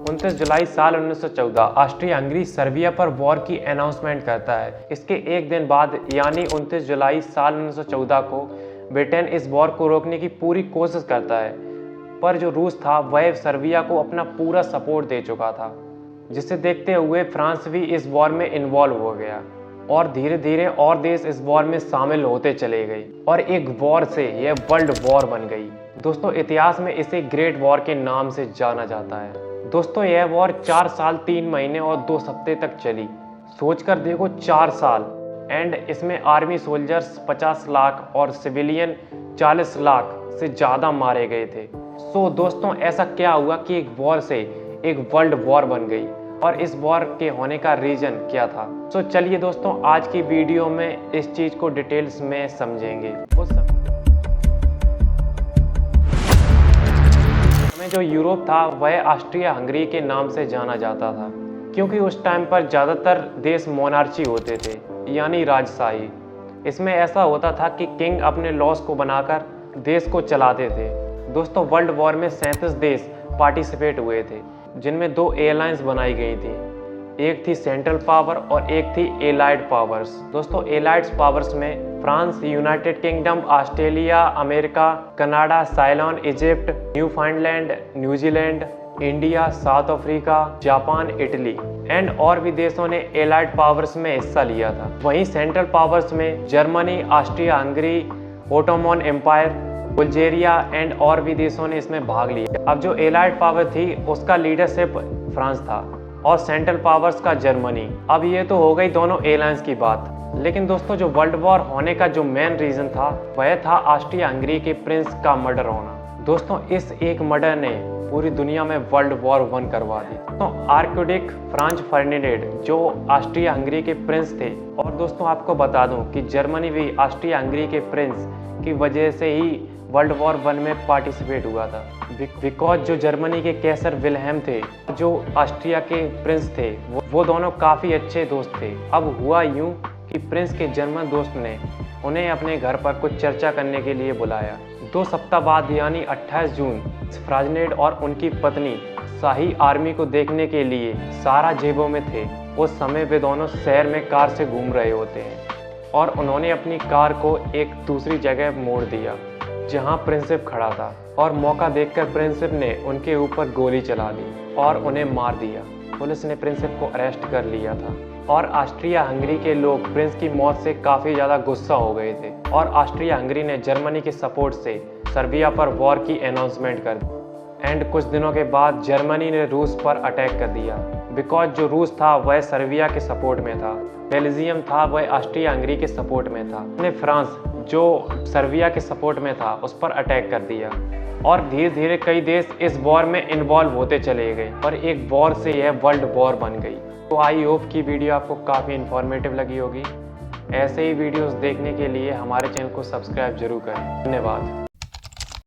29 जुलाई साल 1914 Austria Hungary Serbia पर war की अनाउंसमेंट करता है। इसके एक दिन बाद यानी 29 जुलाई साल 1914 को ब्रिटेन इस वॉर को रोकने की पूरी कोशिश करता है, पर जो रूस था वह सर्बिया को अपना पूरा सपोर्ट दे चुका था, जिसे देखते हुए फ्रांस भी इस वॉर में इन्वॉल्व हो गया और धीरे धीरे और देश इस वॉर में शामिल होते चले गए और एक वॉर से यह वर्ल्ड वॉर बन गई। दोस्तों, इतिहास में इसे ग्रेट वॉर के नाम से जाना जाता है। दोस्तों, यह वॉर 4 साल 3 महीने और 2 हफ्ते तक चली। सोचकर देखो, 4 साल। एंड इसमें आर्मी सोल्जर्स 50 लाख और सिविलियन 40 लाख से ज़्यादा मारे गए थे। सो दोस्तों, ऐसा क्या हुआ कि एक वॉर से एक वर्ल्ड वॉर बन गई और इस वॉर के होने का रीजन क्या था? सो चलिए दोस्तों, आज की वीडियो में इस चीज़ को डिटेल्स में समझेंगे। उस समय जो यूरोप था वह ऑस्ट्रिया हंगरी के नाम से जाना जाता था, क्योंकि उस टाइम पर ज़्यादातर देश मोनार्ची होते थे, यानी राजशाही। इसमें ऐसा होता था कि किंग अपने लॉस को बनाकर देश को चलाते थे। दोस्तों, वर्ल्ड वॉर में 37 देश पार्टिसिपेट हुए थे, जिनमें 2 एलायंस बनाई गई थी। एक थी सेंट्रल पावर और एक थी एलाइड पावर्स। दोस्तों, एलाइड पावर्स में France, United kingdom, Australia, America, Canada, साइलोन, Egypt, Newfoundland, New Zealand, India, south Africa, Japan, Italy and और भी देशों ने एलाइड पावर्स में हिस्सा लिया था। वहीं सेंट्रल पावर्स में Germany, Austria Hungary, Ottoman Empire, Bulgaria and और भी देशों ने इसमें भाग लिया। अब जो एलाइड पावर थी उसका लीडरशिप फ्रांस था और सेंट्रल पावर्स का जर्मनी। अब ये तो हो गई दोनों एलायंस की बात, लेकिन दोस्तों, जो वर्ल्ड वॉर होने का जो मेन रीजन था वह था ऑस्ट्रिया हंगरी के प्रिंस का मर्डर होना। दोस्तों, इस एक मर्डर ने पूरी दुनिया में वर्ल्ड वॉर 1 करवा दी। तो आर्किड्यूक फ्रांज फर्डिनेंड जो ऑस्ट्रिया हंगरी के प्रिंस थे, और दोस्तों आपको बता दूं कि जर्मनी भी ऑस्ट्रिया हंगरी के प्रिंस की वजह से ही वर्ल्ड वॉर 1 में पार्टिसिपेट हुआ था। बिकॉज जो जर्मनी के कैसर विल्हेम थे, जो ऑस्ट्रिया के प्रिंस थे, वो दोनों काफ़ी अच्छे दोस्त थे। अब हुआ यूं कि प्रिंस के जर्मन दोस्त ने उन्हें अपने घर पर कुछ चर्चा करने के लिए बुलाया। 2 सप्ताह बाद यानी 28 जून फर्डिनेंड और उनकी पत्नी शाही आर्मी को देखने के लिए साराजेवो में थे। उस समय वे दोनों शहर में कार से घूम रहे होते हैं और उन्होंने अपनी कार को एक दूसरी जगह मोड़ दिया जहां प्रिंसिप खड़ा था, और मौका देखकर प्रिंसिप ने उनके ऊपर गोली चला दी और उन्हें मार दिया। पुलिस ने प्रिंसिप को अरेस्ट कर लिया था और ऑस्ट्रिया हंगरी के लोग प्रिंस की मौत से काफ़ी ज़्यादा गुस्सा हो गए थे और ऑस्ट्रिया हंगरी ने जर्मनी के सपोर्ट से सर्बिया पर वॉर की अनाउंसमेंट कर दी। एंड कुछ दिनों के बाद जर्मनी ने रूस पर अटैक कर दिया। बिकॉज जो रूस था वह सर्बिया के सपोर्ट में था, बेल्जियम था वह ऑस्ट्रिया हंगरी के सपोर्ट में था, ने फ्रांस जो सर्बिया के सपोर्ट में था उस पर अटैक कर दिया और धीरे धीरे कई देश इस वॉर में इन्वॉल्व होते चले गए और एक वॉर से यह वर्ल्ड वॉर बन गई। तो आई होप की वीडियो आपको काफ़ी इन्फॉर्मेटिव लगी होगी। ऐसे ही वीडियोस देखने के लिए हमारे चैनल को सब्सक्राइब जरूर करें। धन्यवाद।